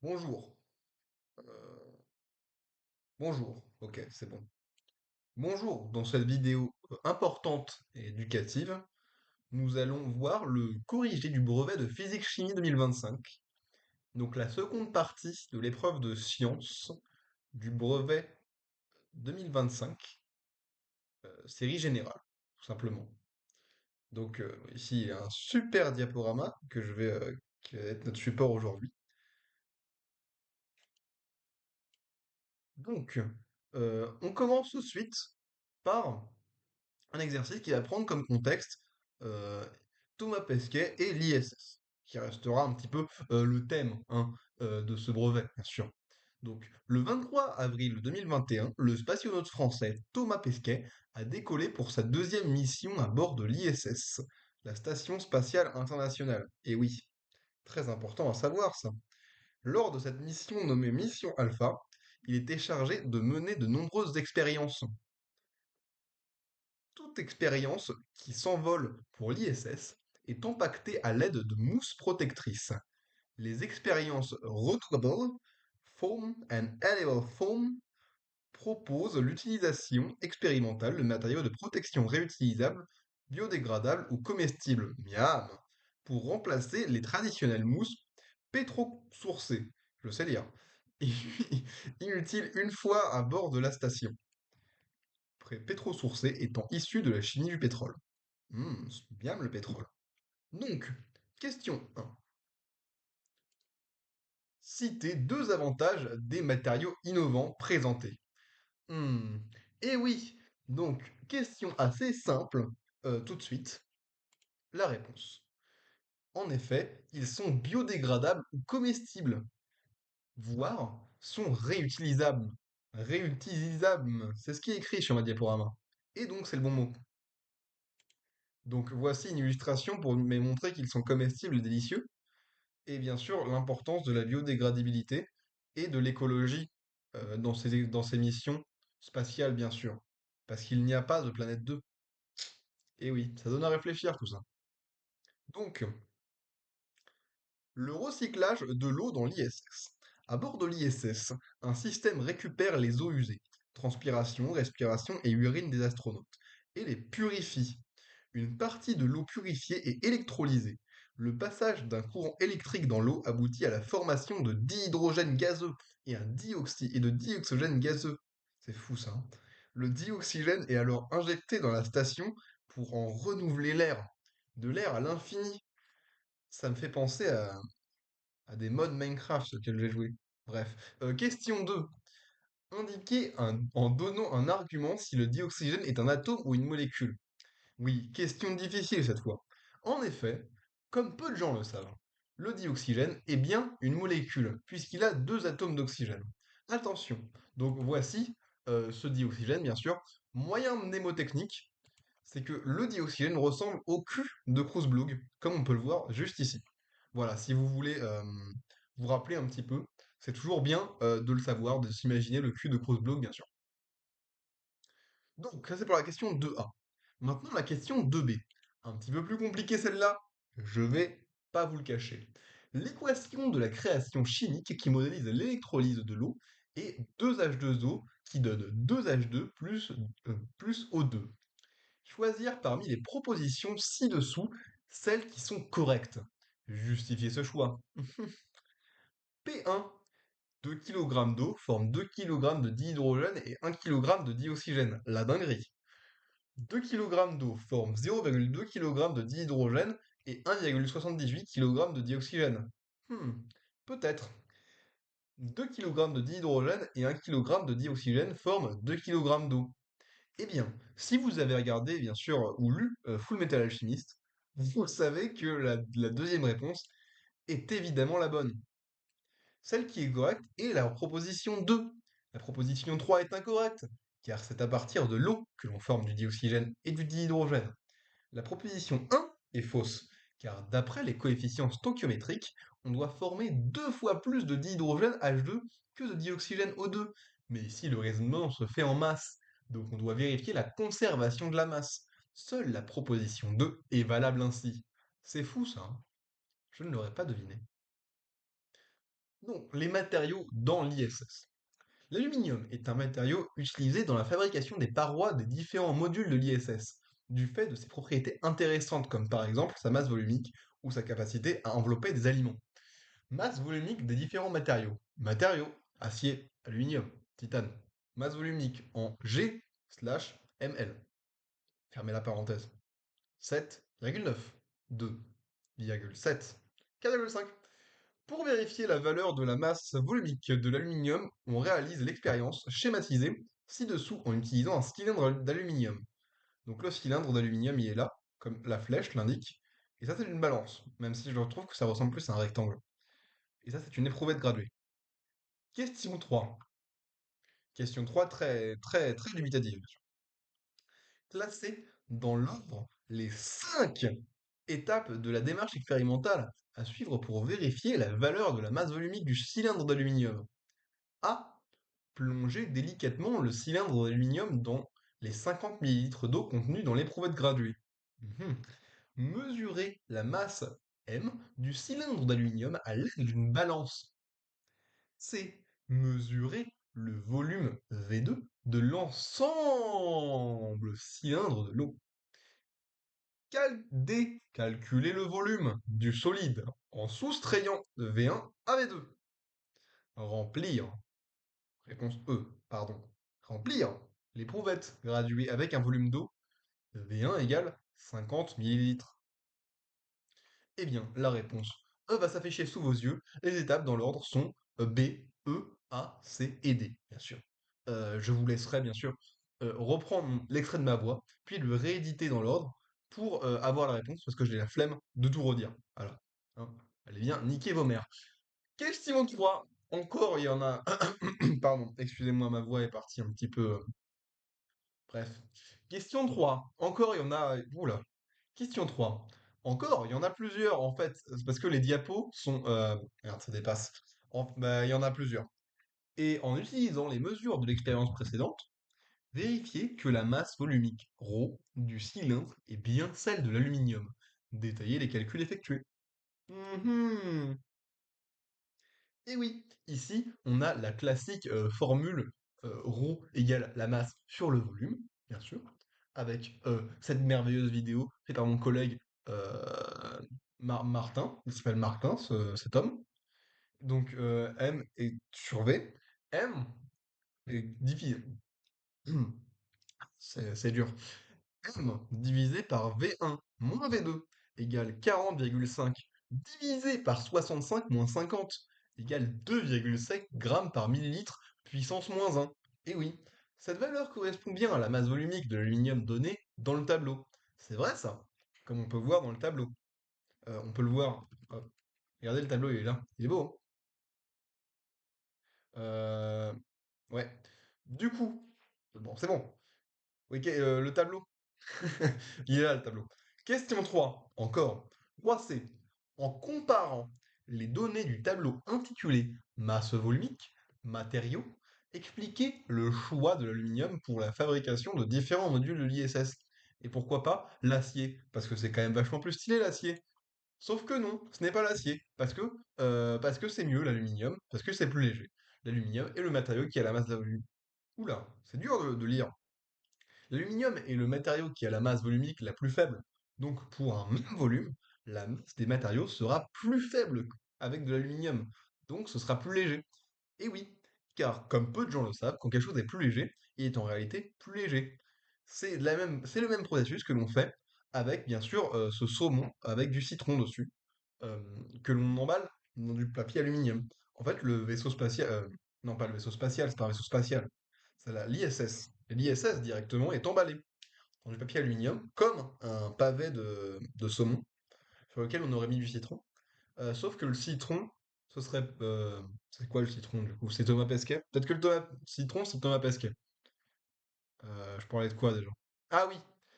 Bonjour. Bonjour. Ok, c'est bon. Bonjour. Dans cette vidéo importante et éducative, nous allons voir le corrigé du brevet de physique-chimie 2025. Donc la seconde partie de l'épreuve de sciences du brevet 2025, série générale, tout simplement. Donc ici, il y a un super diaporama qui va être notre support aujourd'hui. Donc, on commence tout de suite par un exercice qui va prendre comme contexte euh, Thomas Pesquet et l'ISS, qui restera un petit peu le thème hein, de ce brevet, bien sûr. Donc, le 23 avril 2021, le spationaute français Thomas Pesquet a décollé pour sa deuxième mission à bord de l'ISS, la Station spatiale internationale. Et oui, très important à savoir ça. Lors de cette mission nommée Mission Alpha, il était chargé de mener de nombreuses expériences. Toute expérience qui s'envole pour l'ISS est impactée à l'aide de mousses protectrices. Les expériences Routable Foam and Edible Foam proposent l'utilisation expérimentale de matériaux de protection réutilisables, biodégradables ou comestibles, miam, pour remplacer les traditionnelles mousses pétrosourcées, je sais lire, inutiles une fois à bord de la station, pétrosourcées étant issues de la chimie du pétrole. C'est bien le pétrole. Donc, question 1. Citez deux avantages des matériaux innovants présentés. Hmm, Eh oui, donc, question assez simple, tout de suite, la réponse. En effet, ils sont biodégradables ou comestibles, voire sont réutilisables. Réutilisables, c'est ce qui est écrit sur ma diaporama. Et donc, c'est le bon mot. Donc, voici une illustration pour me montrer qu'ils sont comestibles et délicieux. Et bien sûr l'importance de la biodégradabilité et de l'écologie dans ces missions spatiales, bien sûr. Parce qu'il n'y a pas de planète 2. Et oui, ça donne à réfléchir tout ça. Donc, le recyclage de l'eau dans l'ISS. À bord de l'ISS, un système récupère les eaux usées, transpiration, respiration et urine des astronautes, et les purifie. Une partie de l'eau purifiée est électrolysée. Le passage d'un courant électrique dans l'eau aboutit à la formation de dihydrogène gazeux et de dioxygène gazeux. C'est fou ça, hein. Le dioxygène est alors injecté dans la station pour en renouveler l'air. De l'air à l'infini. Ça me fait penser à des modes Minecraft sur lesquels j'ai joué. Bref. Question 2. Indiquez en donnant un argument si le dioxygène est un atome ou une molécule. Oui, question difficile cette fois. En effet, comme peu de gens le savent, le dioxygène est bien une molécule, puisqu'il a deux atomes d'oxygène. Attention, donc voici ce dioxygène, bien sûr. Moyen mnémotechnique, c'est que le dioxygène ressemble au cul de Kruzblug, comme on peut le voir juste ici. Voilà, si vous voulez vous rappeler un petit peu, c'est toujours bien de le savoir, de s'imaginer le cul de Kruzblug, bien sûr. Donc, ça c'est pour la question 2A. Maintenant, la question 2B. Un petit peu plus compliquée celle-là, je vais pas vous le cacher. L'équation de la création chimique qui modélise l'électrolyse de l'eau est 2H2O qui donne 2H2 plus O2. Choisir parmi les propositions ci-dessous celles qui sont correctes. Justifier ce choix. P1, 2 kg d'eau forme 2 kg de dihydrogène et 1 kg de dioxygène. La dinguerie. 2 kg d'eau forme 0,2 kg de dihydrogène et 1,78 kg de dioxygène. Hmm, peut-être. 2 kg de dihydrogène et 1 kg de dioxygène forment 2 kg d'eau. Eh bien, si vous avez regardé, bien sûr, ou lu Full Metal Alchemist, vous savez que la deuxième réponse est évidemment la bonne. Celle qui est correcte est la proposition 2. La proposition 3 est incorrecte, car c'est à partir de l'eau que l'on forme du dioxygène et du dihydrogène. La proposition 1 est fausse, car d'après les coefficients stoichiométriques, on doit former deux fois plus de dihydrogène H2 que de dioxygène O2. Mais ici, le raisonnement se fait en masse, donc on doit vérifier la conservation de la masse. Seule la proposition 2 est valable ainsi. C'est fou ça, hein. Je ne l'aurais pas deviné. Donc, les matériaux dans l'ISS. L'aluminium est un matériau utilisé dans la fabrication des parois des différents modules de l'ISS, du fait de ses propriétés intéressantes comme par exemple sa masse volumique ou sa capacité à envelopper des aliments. Masse volumique des différents matériaux. Matériaux, acier, aluminium, titane. Masse volumique en G/ml. Fermez la parenthèse. 7,9, 2,7, 4,5. Pour vérifier la valeur de la masse volumique de l'aluminium, on réalise l'expérience schématisée ci-dessous en utilisant un cylindre d'aluminium. Donc le cylindre d'aluminium, il est là, comme la flèche l'indique, et ça c'est une balance, même si je trouve que ça ressemble plus à un rectangle. Et ça c'est une éprouvette graduée. Question 3. Question 3 très très très dubitative. Classer dans l'ordre les 5 étapes de la démarche expérimentale à suivre pour vérifier la valeur de la masse volumique du cylindre d'aluminium. A. Plonger délicatement le cylindre d'aluminium dans les 50 millilitres d'eau contenue dans l'éprouvette graduée. Mhm. Mesurer la masse M du cylindre d'aluminium à l'aide d'une balance. C. Mesurer le volume V2 de l'ensemble cylindre de l'eau. D. Calculer le volume du solide en soustrayant de V1 à V2. Remplir. Réponse E, pardon. Remplir l'éprouvette graduée avec un volume d'eau V1 égale 50 millilitres. Eh bien, la réponse E va s'afficher sous vos yeux. Les étapes dans l'ordre sont B, E, A, C et D, bien sûr. Je vous laisserai, bien sûr, reprendre l'extrait de ma voix, puis le rééditer dans l'ordre pour avoir la réponse, parce que j'ai la flemme de tout redire. Voilà. Hein. Allez bien, niquez vos mères. Question 3. Encore, il y en a... Pardon, excusez-moi, ma voix est partie un petit peu... Bref. Question 3. Encore, il y en a... Oula. Question 3. Encore, il y en a plusieurs en fait. C'est parce que les diapos sont... Merde, ça dépasse. Bah, il y en a plusieurs. Et en utilisant les mesures de l'expérience précédente, vérifiez que la masse volumique ρ du cylindre est bien celle de l'aluminium. Détaillez les calculs effectués. Mhm. Et oui, ici, on a la classique formule ρ égale la masse sur le volume, bien sûr, avec cette merveilleuse vidéo faite par mon collègue euh, Martin, il s'appelle Martin, cet homme. Donc M est sur V. M est divisé. C'est dur. M divisé par V1 moins V2 égale 40,5 divisé par 65 moins 50 égale 2,7 grammes par millilitre puissance moins 1. Et oui, cette valeur correspond bien à la masse volumique de l'aluminium donnée dans le tableau. C'est vrai ça, comme on peut voir dans le tableau. On peut le voir. Hop. Regardez le tableau, il est là. Il est beau, hein. Ouais. Du coup, bon, c'est bon. Oui, le tableau. Il est là le tableau. Question 3, encore. 3C. En comparant les données du tableau intitulé Masse volumique, matériaux, expliquez le choix de l'aluminium pour la fabrication de différents modules de l'ISS. Et pourquoi pas l'acier? Parce que c'est quand même vachement plus stylé l'acier. Sauf que non, ce n'est pas l'acier. Parce que c'est mieux l'aluminium, parce que c'est plus léger. L'aluminium est le matériau qui a la masse de la volume. Oula, c'est dur de lire. L'aluminium est le matériau qui a la masse volumique la plus faible. Donc pour un même volume, la masse des matériaux sera plus faible avec de l'aluminium. Donc ce sera plus léger. Et oui, car comme peu de gens le savent, quand quelque chose est plus léger, il est en réalité plus léger. C'est le même processus que l'on fait avec, bien sûr, ce saumon avec du citron dessus, euh, que l'on emballe dans du papier aluminium. En fait, le vaisseau spatial, non pas le vaisseau spatial, c'est pas un vaisseau spatial, c'est l'ISS. L'ISS directement est emballé dans du papier aluminium, comme un pavé de saumon, sur lequel on aurait mis du citron. Sauf que le citron, ce serait... c'est quoi le citron du coup? C'est Thomas Pesquet? Peut-être que citron, c'est Thomas Pesquet. Je parlais de quoi déjà? Ah oui,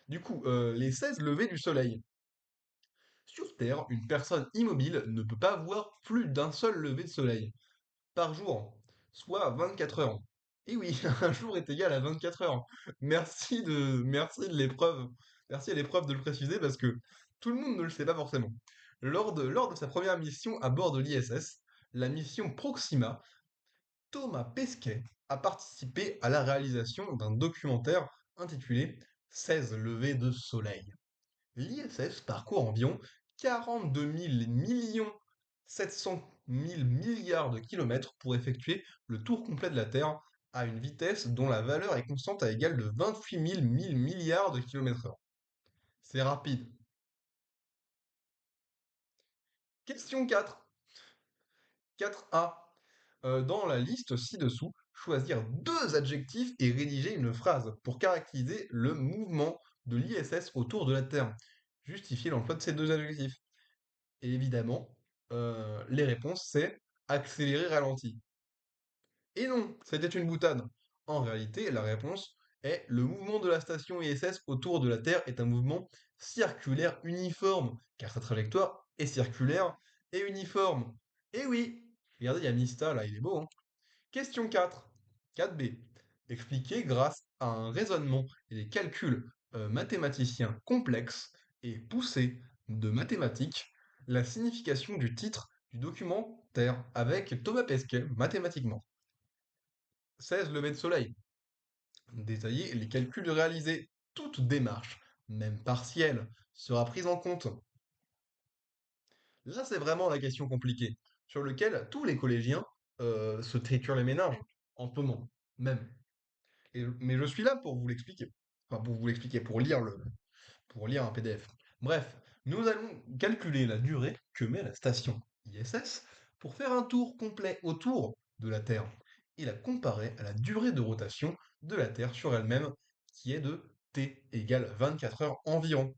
du coup, les 16 levées du soleil. Sur Terre, une personne immobile ne peut pas voir plus d'un seul lever de soleil par jour, soit 24 heures. Et oui, un jour est égal à 24 heures. Merci de l'épreuve. Merci à l'épreuve de le préciser parce que tout le monde ne le sait pas forcément. Lors de sa première mission à bord de l'ISS, la mission Proxima, Thomas Pesquet a participé à la réalisation d'un documentaire intitulé 16 levées de soleil. L'ISS parcourt environ 42 000 millions 700 000 milliards de kilomètres pour effectuer le tour complet de la Terre à une vitesse dont la valeur est constante à égale de 28 000 1000 milliards de kilomètres heure. C'est rapide. Question 4. 4A. Dans la liste ci-dessous, choisir deux adjectifs et rédiger une phrase pour caractériser le mouvement de l'ISS autour de la Terre. Justifier l'emploi de ces deux adjectifs. Et évidemment, les réponses, c'est accélérer, ralenti. Et non, c'était une boutade. En réalité, la réponse est le mouvement de la station ISS autour de la Terre est un mouvement circulaire uniforme, car sa trajectoire est circulaire et uniforme. Et oui, regardez, il y a Mista là, il est beau, hein. Question 4. 4B. Expliquer grâce à un raisonnement et des calculs mathématiciens complexes et poussés de mathématiques la signification du titre du documentaire avec Thomas Pesquet mathématiquement. 16 lever de soleil. Détailler les calculs réalisés. Toute démarche, même partielle, sera prise en compte. Là, c'est vraiment la question compliquée, sur lequel tous les collégiens se triturent les méninges, en ce moment, même. Mais je suis là pour vous l'expliquer. Enfin, pour vous l'expliquer, pour lire un PDF. Bref, nous allons calculer la durée que met la station ISS pour faire un tour complet autour de la Terre et la comparer à la durée de rotation de la Terre sur elle-même, qui est de T égale 24 heures environ.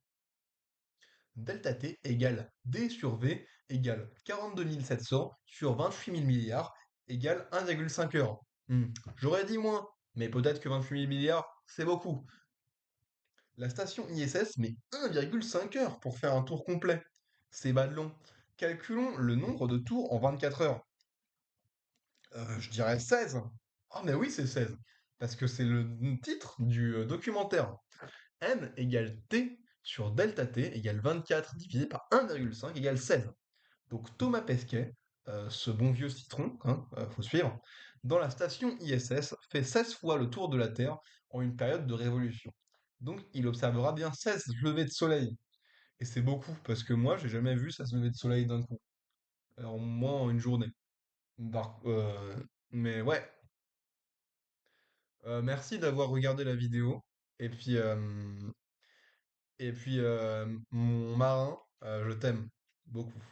Delta T égale D sur V égale 42 700 sur 28 000 milliards égale 1,5 heures. J'aurais dit moins, mais peut-être que 28 000 milliards, c'est beaucoup. La station ISS met 1,5 heures pour faire un tour complet. C'est bas de long. Calculons le nombre de tours en 24 heures. Je dirais 16. Ah mais oui, c'est 16. Parce que c'est le titre du documentaire. M égale T sur delta T égale 24 divisé par 1,5 égale 16. Donc Thomas Pesquet, ce bon vieux citron, hein, faut suivre, dans la station ISS, fait 16 fois le tour de la Terre en une période de révolution. Donc il observera bien 16 levées de soleil. Et c'est beaucoup, parce que moi, j'ai jamais vu 16 levées de soleil d'un coup. Alors, moins en une journée. Par- euh, mais ouais, merci d'avoir regardé la vidéo. Et puis, mon marin, je t'aime beaucoup.